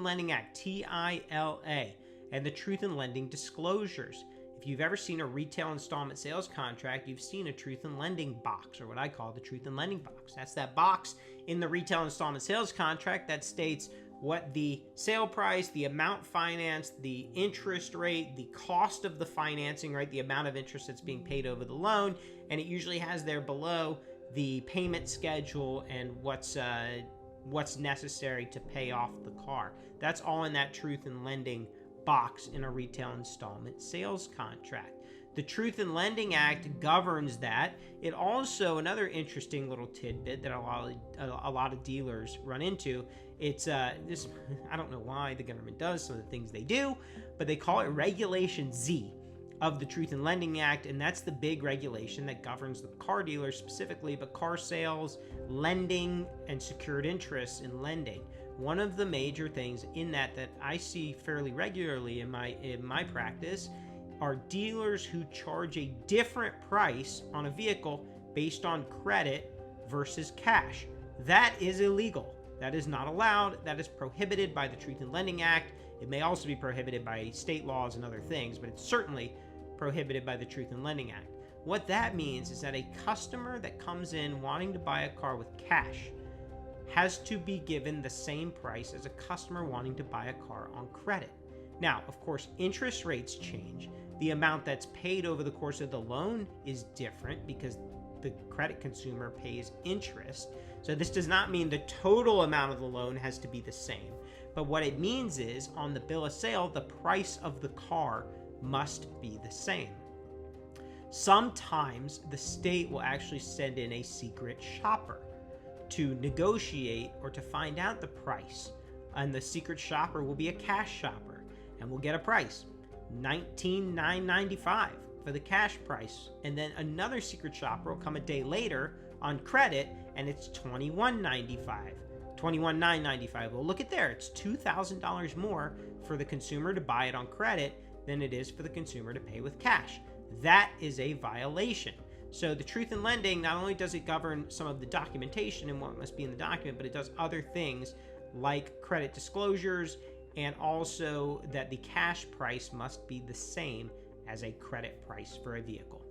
Lending Act, TILA, and the Truth in Lending disclosures. If you've ever seen a retail installment sales contract, you've seen a Truth in Lending box, or what I call the Truth in Lending box. That's that box in the retail installment sales contract that states what the sale price, the amount financed, the interest rate, the cost of the financing, right? The amount of interest that's being paid over the loan. And it usually has there below the payment schedule and what's necessary to pay off the car. That's all in that Truth in Lending box in a retail installment sales contract. The Truth in Lending Act governs that. It also, another interesting little tidbit that a lot of dealers run into, it's this, I don't know why the government does some of the things they do, but they call it Regulation Z of the Truth in Lending Act, and that's the big regulation that governs the car dealers specifically, but car sales, lending, and secured interests in lending. One of the major things in that I see fairly regularly in my practice are dealers who charge a different price on a vehicle based on credit versus cash. That is illegal. That is not allowed. That is prohibited by the Truth in Lending Act. It may also be prohibited by state laws and other things, but it's certainly prohibited by the Truth in Lending Act. What that means is that a customer that comes in wanting to buy a car with cash has to be given the same price as a customer wanting to buy a car on credit. Now, of course, interest rates change. The amount that's paid over the course of the loan is different because the credit consumer pays interest. So this does not mean the total amount of the loan has to be the same. But what it means is on the bill of sale, the price of the car must be the same. Sometimes the state will actually send in a secret shopper to negotiate or to find out the price. And the secret shopper will be a cash shopper and will get a price, $19,995 for the cash price. And then another secret shopper will come a day later on credit and it's $21,995. $21,995. Well, look at there. It's $2,000 more for the consumer to buy it on credit than it is for the consumer to pay with cash. That is a violation. So the Truth in Lending, not only does it govern some of the documentation and what must be in the document, but it does other things like credit disclosures and also that the cash price must be the same as a credit price for a vehicle.